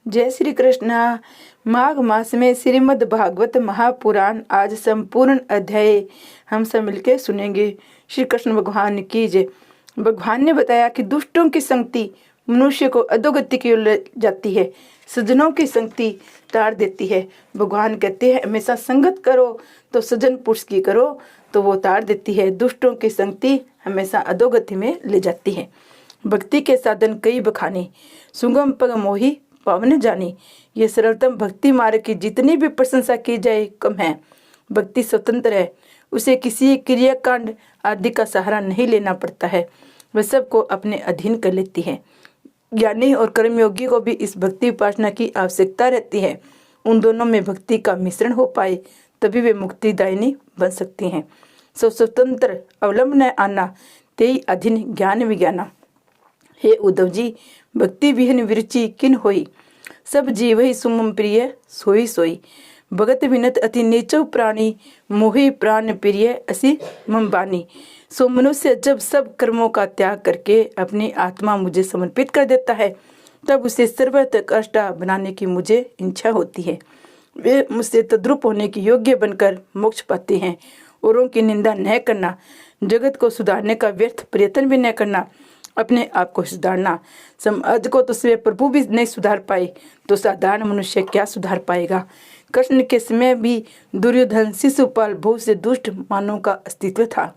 जय श्री कृष्णा। माघ मास में श्रीमद् भागवत महापुराण आज संपूर्ण अध्याय हम सब मिलकर सुनेंगे। श्री कृष्ण भगवान की जय। भगवान ने बताया कि दुष्टों की संगति मनुष्य को अधोगति की ओर ले जाती है, सज्जनों की संगति तार देती है। भगवान कहते हैं हमेशा संगत करो तो सज्जन पुरुष की करो तो वो तार देती है। दुष्टों की संगति हमेशा अधोगति में ले जाती है। भक्ति के साधन कई बखाने, सुगम पग मोही पावन जानी। ये सरलतम भक्ति मार्ग की जितनी भी प्रशंसा की जाए कम है। भक्ति स्वतंत्र है, उसे किसी क्रियाकांड आदि का सहारा नहीं लेना पड़ता है, वह सबको अपने अधीन कर लेती है। ज्ञानी और कर्मयोगी को भी इस भक्ति उपासना की आवश्यकता रहती है। उन दोनों में भक्ति का मिश्रण हो पाए तभी वे मुक्तिदायिनी बन सकती हैं। स्वतंत्र अवलंबन आना तेई अधीन ज्ञान विज्ञाना। हे उद्धव जी, भक्ति विहीन विरुचि किन होई, सब जीव ही सुमम प्रिय सोई सोई। भगत विनत अति नीचो प्राणी, मोहि प्राण प्रिय असी मम बानी। सो मनुष्य जब सब कर्मों का त्याग करके अपनी आत्मा मुझे समर्पित कर देता है, तब उसे सर्वत्र कष्टा बनाने की मुझे इच्छा होती है। वे मुझसे तद्रुप होने की योग्य बनकर मोक्ष पाते हैं। औरों की निंदा न करना, जगत को सुधारने का व्यर्थ प्रयत्न भी न करना, अपने आप को सुधारना। समाज को तो स्वयं प्रभु भी नहीं सुधार पाए तो साधारण मनुष्य क्या सुधार पाएगा। कृष्ण के समय भी दुर्योधन, शिशुपाल, बहुत से दुष्ट मानवों का अस्तित्व था।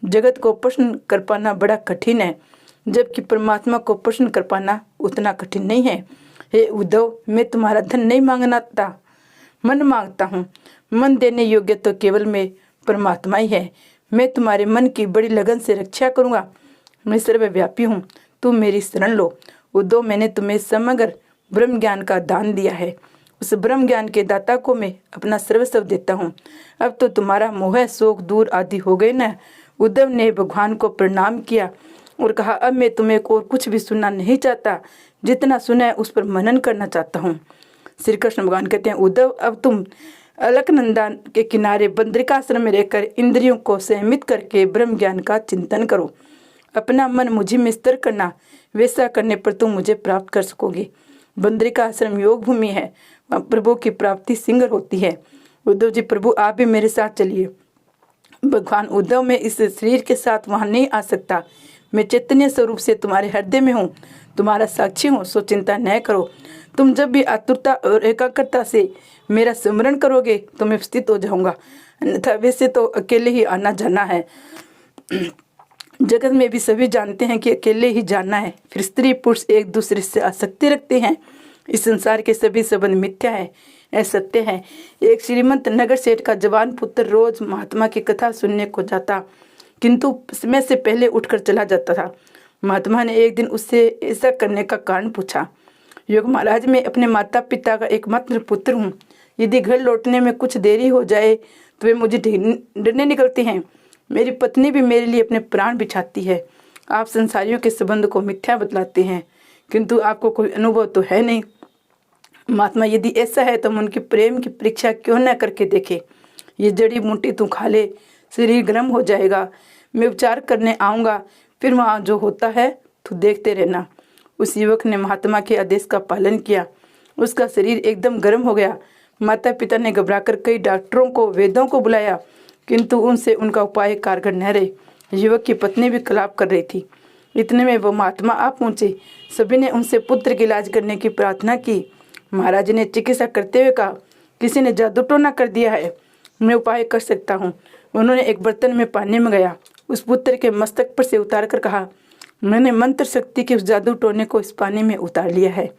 जगत को प्रश्न कर पाना बड़ा कठिन है, जबकि परमात्मा को प्रश्न कर पाना उतना कठिन नहीं है। हे उद्धव, मैं तुम्हारा धन नहीं मांगता, मन मांगता हूँ। मन देने योग्य तो केवल मैं परमात्मा ही है। मैं तुम्हारे मन की बड़ी लगन से रक्षा करूँगा। मैं सर्वव्यापी हूँ, तुम मेरी शरण लो। उद्धव, मैंने तुम्हें समग्र ब्रह्म ज्ञान का दान दिया है। उस ब्रह्म ज्ञान के दाता को मैं अपना सर्वस्व देता हूँ। अब तो तुम्हारा मोह शोक दूर आदि हो गए न। उद्धव ने भगवान को प्रणाम किया और कहा, अब मैं तुम्हें और कुछ भी सुनना नहीं चाहता, जितना सुना है उस पर मनन करना चाहता हूँ। श्री कृष्ण भगवान कहते हैं, उद्धव, अब तुम अलकनंदा के किनारे बद्रिकाश्रम में रहकर इंद्रियों को संयमित करके ब्रह्म ज्ञान का चिंतन करो। अपना मन मुझे में स्थिर करना, वैसा करने पर तुम मुझे प्राप्त कर सकोगे। बद्रिका आश्रम योग भूमि है, प्रभु की प्राप्ति शीघ्र होती है। उद्धव जी, प्रभु आप भी मेरे साथ चलिए। भगवान, उद्धव, मैं इस शरीर के साथ वहाँ नहीं आ सकता। मैं चैतन्य स्वरूप से तुम्हारे हृदय में हूँ, तुम्हारा साक्षी हूँ, सो चिंता न करो। तुम जब भी आतुरता और एकाग्रता से मेरा स्मरण करोगे तो मैं स्थित हो जाऊंगा, अन्यथा वैसे तो अकेले ही आना जाना है। जगत में भी सभी जानते हैं कि अकेले ही जाना है। फिर स्त्री पुरुष एक दूसरे से आसक्ति रखते हैं। इस संसार के सभी संबंध मिथ्या है, असत्य है। एक श्रीमंत नगर सेठ का जवान पुत्र रोज महात्मा की कथा सुनने को जाता, किंतु समय से पहले उठकर चला जाता था। महात्मा ने एक दिन उससे ऐसा करने का कारण पूछा। योग महाराज, मैं अपने माता पिता का एकमात्र पुत्र हूँ। यदि घर लौटने में कुछ देरी हो जाए तो वे मुझे ढूंढने निकलती हैं। मेरी पत्नी भी मेरे लिए अपने प्राण बिछाती है। आप संसारियों के संबंध को मिथ्या बतलाते हैं, किंतु आपको कोई अनुभव तो है नहीं। महात्मा, यदि ऐसा है तो हम उनके प्रेम की परीक्षा क्यों न करके देखे। ये जड़ी बूटी तू खा ले, शरीर गर्म हो जाएगा। मैं उपचार करने आऊँगा, फिर वहाँ जो होता है तो देखते रहना। उस युवक ने महात्मा के आदेश का पालन किया। उसका शरीर एकदम गर्म हो गया। माता पिता ने घबराकर कई डॉक्टरों को, वेदों को बुलाया, किंतु उनसे उनका उपाय कारगर न रहे। युवक की पत्नी भी कलाप कर रही थी। इतने में वो महात्मा आप पहुँचे। सभी ने उनसे पुत्र की इलाज करने की प्रार्थना की। महाराज ने चिकित्सा करते हुए कहा, किसी ने जादू टोना कर दिया है, मैं उपाय कर सकता हूँ। उन्होंने एक बर्तन में पानी मंगाया, उस पुत्र के मस्तक पर से उतार कर कहा, मैंने मंत्र शक्ति के उस जादू टोने को इस पानी में उतार लिया है।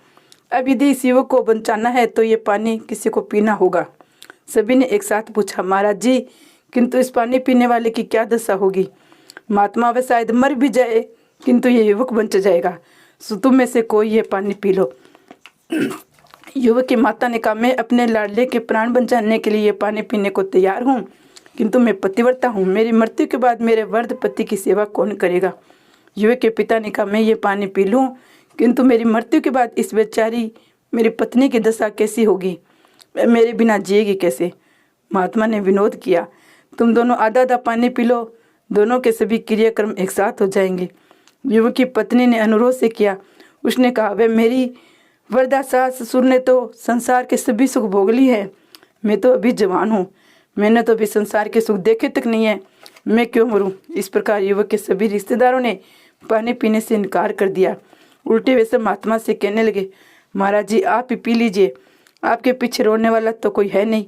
अब यदि इस युवक को बचाना है तो ये पानी किसी को पीना होगा। सभी ने एक साथ पूछा, महाराज जी, किंतु इस पानी पीने वाले की क्या दशा होगी। महात्मा, वे शायद मर भी जाए, किंतु ये युवक बच जाएगा। सो तुम में से कोई ये पानी पी लो। युवक की माता ने कहा, मैं अपने लाडले के प्राण बचाने के लिए ये पानी पीने को तैयार हूँ, किंतु मैं पतिव्रता हूँ। मेरी मृत्यु के बाद मेरे वृद्ध पति की सेवा कौन करेगा। युवक के पिता ने कहा, मैं ये पानी पी लूँ, किंतु मेरी मृत्यु के बाद इस बेचारी मेरी पत्नी की दशा कैसी होगी, मेरे बिना जिएगी कैसे। महात्मा ने विनोद किया, तुम दोनों आधा आधा पानी पी लो, दोनों के सभी क्रियाक्रम एक साथ हो जाएंगे। युवक की पत्नी ने अनुरोध से किया। उसने कहा, वे मेरी वरदा सास ससुर ने तो संसार के सभी सुख भोग ली है, मैं तो अभी जवान हूँ, मैंने तो अभी संसार के सुख देखे तक नहीं है, मैं क्यों मरूं। इस प्रकार युवक के सभी रिश्तेदारों ने पानी पीने से इनकार कर दिया। उल्टे वे सब महात्मा से कहने लगे, महाराज जी आप ही पी लीजिए, आपके पीछे रोने वाला तो कोई है नहीं।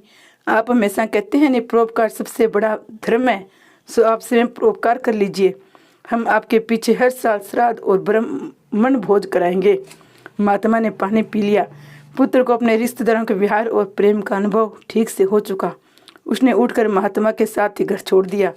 आप हमेशा कहते हैं नहीं परोपकार सबसे बड़ा धर्म है, सो आप स्वयं परोपकार कर लीजिए। हम आपके पीछे हर साल श्राद्ध और ब्राह्मण भोज कराएंगे। महात्मा ने पानी पी लिया। पुत्र को अपने रिश्तेदारों के व्यवहार और प्रेम का अनुभव ठीक से हो चुका। उसने उठकर महात्मा के साथ ही घर छोड़ दिया।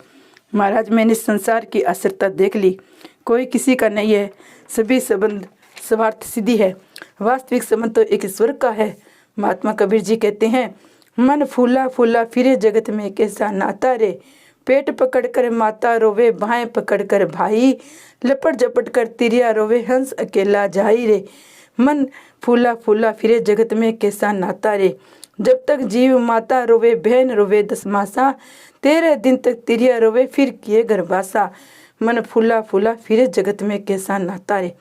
महाराज मैंने संसार की असरता देख ली, कोई किसी का नहीं है, सभी संबंध स्वार्थ सिद्धि है, वास्तविक संबंध तो एक ईश्वर का है। महात्मा कबीर जी कहते हैं, मन फूला फूला फिरे जगत में कैसा नाता रे, पेट पकड़ कर माता रोवे बाहें पकड़ कर भाई, लपट झपट कर तिरिया रोवे हंस अकेला जाई रे। मन फूला फूला फिरे जगत में कैसा नाता रे, जब तक जीव माता रोवे बहन रोवे 10 मासा, 13 दिन तक तिरिया रोवे फिर किए गर्भासा। मन फूला फूला फिरे जगत में कैसा नाता रे।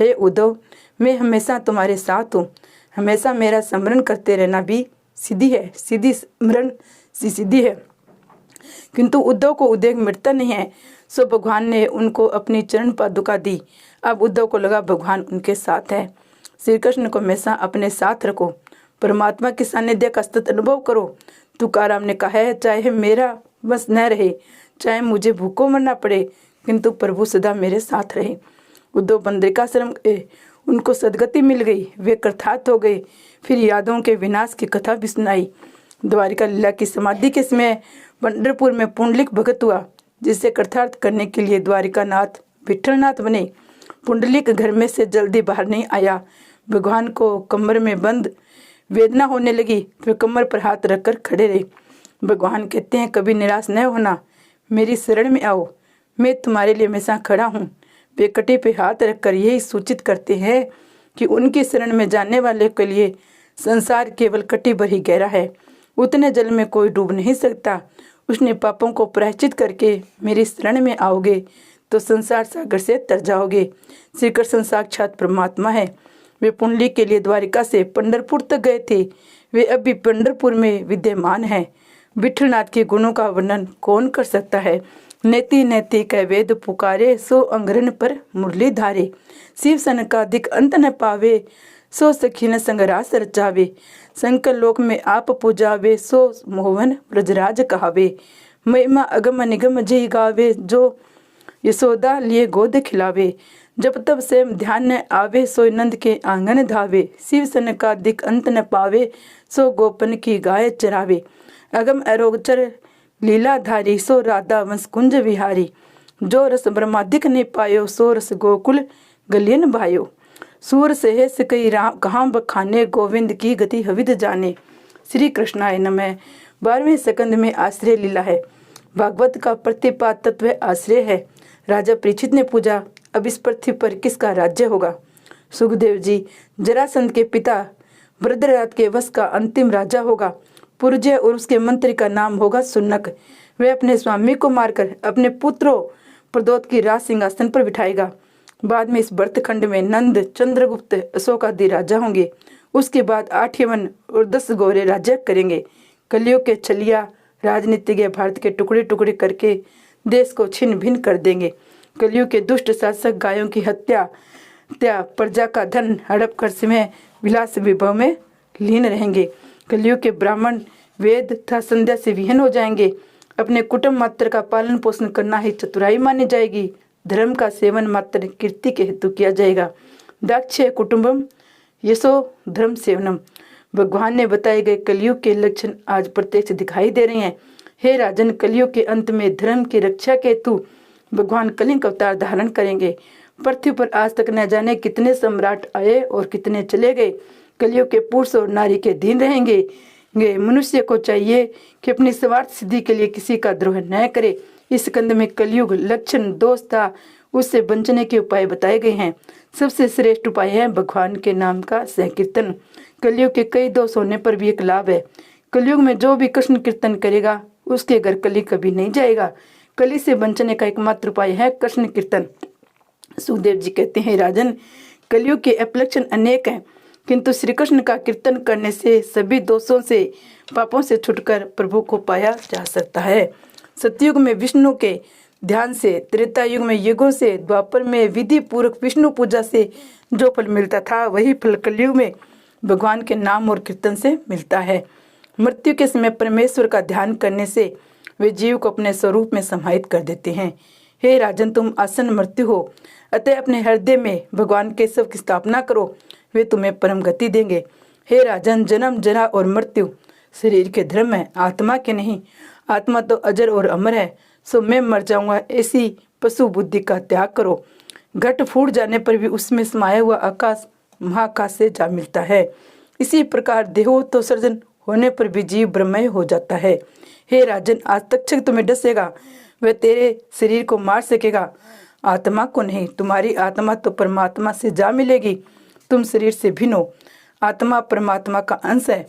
हे उद्धव मैं हमेशा तुम्हारे साथ हूँ, हमेशा मेरा स्मरण करते रहना भी सिद्धि है, सिद्धि स्मरण सी सिद्धि है। किंतु उद्धव को उद्वेग मिटता नहीं है, सो भगवान ने उनको अपनी चरण पादुका दी। अब उद्धव को लगा भगवान उनके साथ है। श्री कृष्ण को हमेशा अपने साथ रखो, परमात्मा के सानिध्य का सतत अनुभव करो। तुकाराम ने कहा है, चाहे मेरा बस न रहे, चाहे मुझे भूखों मरना पड़े, किंतु प्रभु सदा मेरे साथ रहे। उद्धव बद्रिकाश्रम गए, उनको सदगति मिल गई, वे कृतार्थ हो गए। फिर यादवों के विनाश की कथा भी सुनाई। द्वारिका लीला की समाधि के समय पंढरपुर में पुंडलिक भगत हुआ, जिसे कृतार्थ करने के लिए द्वारिकानाथ विठलनाथ बने। पुंडलिक घर में से जल्दी बाहर नहीं आया। भगवान को कमर में बंद वेदना होने लगी, वे कमर पर हाथ रखकर खड़े रहे। भगवान कहते हैं, कभी निराश न होना, मेरी शरण में आओ, मैं तुम्हारे लिए हमेशा खड़ा हूँ। वे कटी पे हाथ रखकर यही सूचित करते हैं कि उनकी शरण में जाने वाले के लिए संसार केवल कटी भर ही गहरा है, उतने जल में कोई डूब नहीं सकता। उसने पापों को प्रायश्चित करके मेरी शरण में आओगे तो संसार सागर से तर जाओगे। श्री कृष्ण साक्षात परमात्मा है। वे पुंडलिक के लिए द्वारिका से पंढरपुर तक गए थे, वे अभी पंढरपुर में विद्यमान हैं। विठलनाथ के गुणों का वर्णन कौन कर सकता है। नेति नेति कह वेद पुकारे, सो अंग्रन पर मुरली धारे। शिव सन का अधिक अंत न पावे, सो सखी न संग रास रचावे। शंकर लोक में आप पूजावे, सो मोहन ब्रजराज कहावे। महिमा अगम निगम जय गावे, जो यशोदा लिए गोद खिलावे। जब तब से ध्यान न आवे, सो नंद के आंगन धावे। शिव सन का अधिक अंत न पावे, सो गोपन की गाय चरावे। अगम अरोगचर लीलाधारी, सो राधा वंश कुंज विहारी। जो रस ब्रह्मादिक ने पायो, सो रस गोकुल गलियन भायो। सूर से कई राम कहाँ बखाने, गोविंद की गति हविद जाने। श्री कृष्णाय नमः। 12वें स्कंद में आश्रय लीला है। भागवत का प्रतिपाद तत्व आश्रय है। राजा परीक्षित ने पूछा, अब इस पृथ्वी पर किसका राज्य होगा। सुखदेव जी, जरासंध के पिता भद्रराज के वश का अंतिम राजा होगा। पुरजय और उसके मंत्री का नाम होगा सुनक। वह अपने स्वामी को मारकर अपने पुत्रों प्रदोत की राज सिंहासन पर बिठाएगा। बाद में इस भरतखंड में नंद, चंद्रगुप्त, अशोक आदि राजा होंगे। उसके बाद 8 यमन और 10 गौरे राज्य करेंगे। कलियुग के छलिया राजनीतिज्ञ भारत के टुकड़े टुकड़े करके देश को छिन्न भिन्न कर देंगे। कलियुग के दुष्ट शासक गायों की हत्या प्रजा का धन हड़प कर समय विलास विभव में लीन रहेंगे। कलियुग के ब्राह्मण वेद तथा संध्या से विहीन हो जाएंगे। अपने कुटुंब मात्र का पालन पोषण करना ही चतुराई मानी जाएगी। धर्म का सेवन मात्र कीर्ति के हेतु किया जाएगा। दक्ष कुटुंबम यशो धर्म सेवनम। भगवान ने बताए गए कलियुग के लक्षण आज प्रत्यक्ष दिखाई दे रहे हैं। हे राजन, कलियुग के अंत में धर्म की रक्षा के हेतु भगवान कलिंग अवतार धारण करेंगे। पृथ्वी पर आज तक न जाने कितने सम्राट आए और कितने चले गए। कलियुग के पुरुष और नारी के दिन रहेंगे। मनुष्य को चाहिए कि अपनी स्वार्थ सिद्धि के लिए किसी का द्रोह न करे। इस स्कंद में कलियुग लक्षण दोष था, उससे बचने के उपाय बताए गए हैं। सबसे श्रेष्ठ उपाय है भगवान के नाम का संकीर्तन। कलियुग के कई दोष होने पर भी एक लाभ है। कलियुग में जो भी कृष्ण कीर्तन करेगा उसके घर कली कभी नहीं जाएगा। कली से बचने का एकमात्र उपाय है कृष्ण कीर्तन। सुखदेव जी कहते हैं, राजन, कलियुग के अपलक्षण अनेक हैं। किंतु श्री कृष्ण का कीर्तन करने से सभी दोषों से, पापों से छुटकर प्रभु को पाया जा सकता है। सतयुग में विष्णु के ध्यान से, त्रेता युग में यज्ञों से, द्वापर में विधि पूर्वक विष्णु पूजा से जो फल मिलता था वही फल कलयुग में भगवान के नाम और कीर्तन से मिलता है। मृत्यु के समय परमेश्वर का ध्यान करने से वे जीव को अपने स्वरूप में समाहित कर देते हैं। हे राजन, तुम आसन मृत्यु हो, अतः अपने हृदय में भगवान केशव की स्थापना करो, वे तुम्हें परम गति देंगे। हे राजन, जन्म, जरा और मृत्यु शरीर के धर्म है, आत्मा के नहीं। आत्मा तो अजर और अमर है, सो मैं मर जाऊंगा ऐसी पशु बुद्धि का त्याग करो। घट फूट जाने पर भी उसमें समाया हुआ आकाश महाकाश से जा मिलता है। इसी प्रकार देहो तो सर्जन होने पर भी जीव ब्रह्ममय हो जाता है। हे राजन, आज तक्षक तुम्हें डसेगा, वह तेरे शरीर को मार सकेगा, आत्मा को नहीं। तुम्हारी आत्मा तो परमात्मा से जा मिलेगी, तुम शरीर से भिन्न हो। आत्मा परमात्मा का अंश है।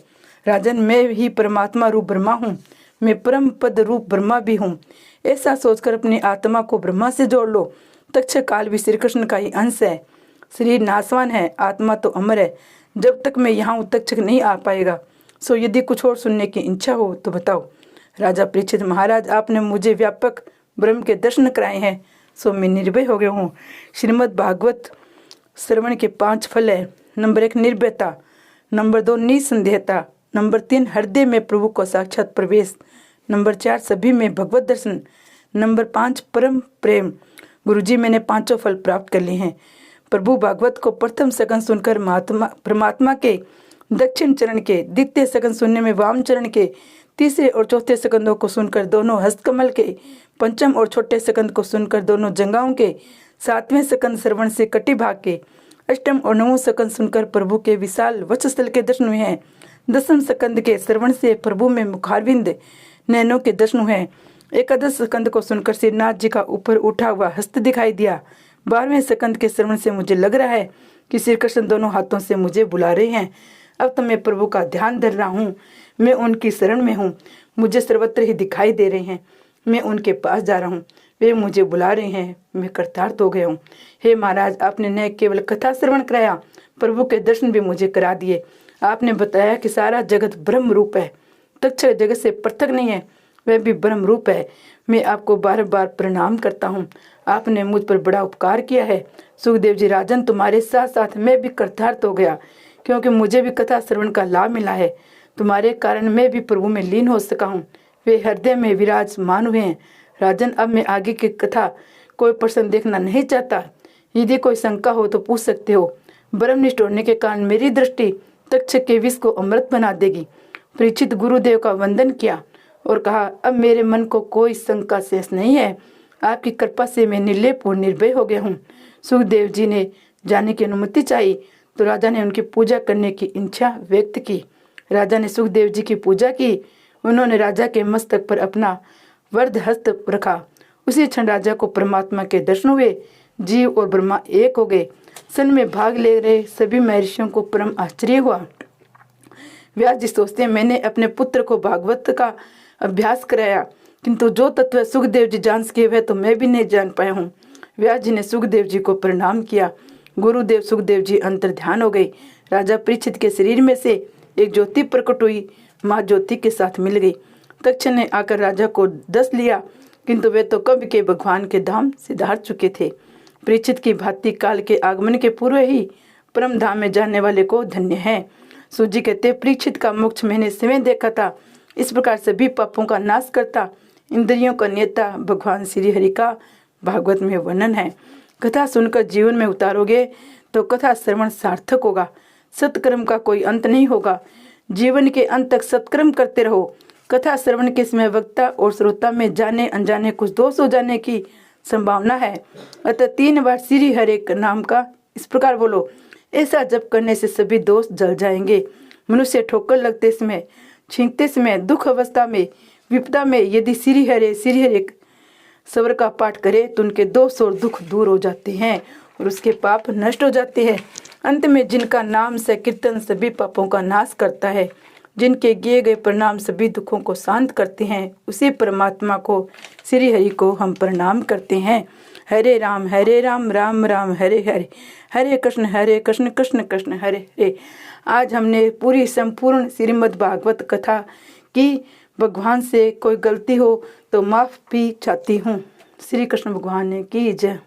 राजन, मैं ही परमात्मा रूप ब्रह्मा हूँ, मैं परम पद रूप ब्रह्मा भी हूँ। ऐसा सोचकर अपनी आत्मा को ब्रह्मा से जोड़ लो। तक्षक काल भी श्री कृष्ण का ही अंश है। शरीर नाशवान है, आत्मा तो अमर है। जब तक मैं यहाँ हूँ तक्षक नहीं आ पाएगा। सो यदि कुछ और सुनने की इच्छा हो तो बताओ। राजा परीक्षित, महाराज, आपने मुझे व्यापक ब्रह्म के दर्शन कराए हैं, सो मैं निर्भय हो गया हूँ। श्रीमद् भागवत श्रवण के 5 फल है। नंबर 1 निर्भयता, नंबर 2 निसंदेहता, नंबर 3 हृदय में प्रभु को साक्षात प्रवेश, नंबर 4 सभी में भगवत दर्शन, नंबर 5 परम प्रेम। गुरुजी, मैंने 5 फल प्राप्त कर लिए हैं। प्रभु भागवत को प्रथम सगन सुनकर परमात्मा के दक्षिण चरण के, द्वितीय सगन सुनने में वाम चरण के, तीसरे और चौथे सकंदों को सुनकर दोनों हस्तकमल के, पंचम और छोटे सकंद को सुनकर दोनों जंगाओं के, 7वें सकंद श्रवण से कटी भाग के, अष्टम और 9वां सकंद सुनकर प्रभु के विशाल वक्षस्थल के दर्शन हुए हैं। 10वें सकंद के श्रवण से प्रभु में मुखारविंद नैनों के दर्शन हुए। 11 सकंद को सुनकर श्रीनाथ जी का ऊपर उठा हुआ हस्त दिखाई दिया। 12वें सकंद के श्रवण से मुझे लग रहा है कि श्री कृष्ण दोनों हाथों से मुझे बुला रहे हैं। अब तो मैं प्रभु का ध्यान धर रहा हूँ, मैं उनकी शरण में हूँ, मुझे सर्वत्र ही दिखाई दे रहे हैं। मैं उनके पास जा रहा हूँ, वे मुझे बुला रहे हैं, मैं कृतार्थ हो गया हूँ। हे महाराज, आपने न केवल कथा श्रवण कराया, प्रभु के दर्शन भी मुझे करा दिए। आपने बताया कि सारा जगत ब्रह्म रूप है, तक्षक जगत से पृथक नहीं है, वह भी ब्रह्म रूप है। मैं आपको बार बार प्रणाम करता हूँ, आपने मुझ पर बड़ा उपकार किया है। सुखदेव जी, राजन, तुम्हारे साथ साथ मैं भी कृतार्थ हो गया, क्योंकि मुझे भी कथा श्रवण का लाभ मिला है। तुम्हारे कारण मैं भी प्रभु में लीन हो सका हूँ, वे हृदय में विराजमान हुए हैं। राजन, अब मैं आगे की कथा कोई प्रश्न देखना नहीं चाहता। यदि कोई शंका हो तो पूछ सकते हो। ब्रह्मनिष्ठ होने के कारण मेरी दृष्टि तक्षक के विष को अमृत बना देगी। परीक्षित गुरुदेव का वंदन किया और कहा, अब मेरे मन को कोई शंका शेष नहीं है, आपकी कृपा से मैं निर्लेप और निर्भय हो गया हूँ। सुखदेव जी ने जाने की अनुमति चाहिए तो राजा ने उनकी पूजा करने की इच्छा व्यक्त की। राजा ने सुखदेव जी की पूजा की। उन्होंने राजा के मस्तक पर अपना वरद हस्त रखा। उसी क्षण राजा को परमात्मा के दर्शन हुए। जीव और ब्रह्मा एक हो गए। सन में भाग ले रहे सभी महर्षियों को परम आश्चर्य हुआ। व्यास जी सोचते हैं, मैंने अपने पुत्र को भागवत का अभ्यास कराया, किंतु जो तत्व सुखदेव जी जान सके वह तो मैं भी नहीं जान पाया हूँ। व्यास जी ने सुखदेव जी को प्रणाम किया। गुरुदेव सुखदेव जी अंतर ध्यान हो गई। राजा परीक्षित के शरीर में से एक ज्योति प्रकट हुई, माँ ज्योति के साथ मिल गई। तक्षक ने आकर राजा को डस लिया, किंतु वे तो कब के भगवान के धाम सिधार चुके थे। परीक्षित की भांति काल के आगमन के पूर्व ही परम धाम में जाने वाले को धन्य है। सूजी कहते, परीक्षित का मोक्ष मैंने स्वयं देखा था। इस प्रकार सभी पापों का नाश करता, इंद्रियों का नेता भगवान श्री हरि का भागवत में वर्णन है। कथा सुनकर जीवन में उतारोगे तो कथा श्रवण सार्थक होगा। सत्कर्म का कोई अंत नहीं होगा। जीवन के अंत तक सत्कर्म करते रहो। कथा श्रवण के समय वक्ता और श्रोता में जाने अनजाने कुछ दोष हो जाने की संभावना है, अतः 3 बार श्री हरे नाम का इस प्रकार बोलो। ऐसा जप करने से सभी दोष जल जाएंगे। मनुष्य ठोकर लगते समय, छींकते समय, दुख अवस्था में, विपदा में यदि श्री हरे स्वर का पाठ करे तो उनके दोष और दुख दूर हो जाते हैं और उसके पाप नष्ट हो जाते हैं। अंत में जिनका नाम से कीर्तन सभी पापों का नाश करता है, जिनके किए गए प्रणाम सभी दुखों को शांत करते हैं, उसी परमात्मा को श्री हरि को हम प्रणाम करते हैं। हरे राम राम राम हरे हरे, हरे कृष्ण कृष्ण कृष्ण हरे हरे। आज हमने पूरी संपूर्ण श्रीमद् भागवत कथा की। भगवान से कोई गलती हो तो माफ़ भी चाहती हूँ। श्री कृष्ण भगवान की जय।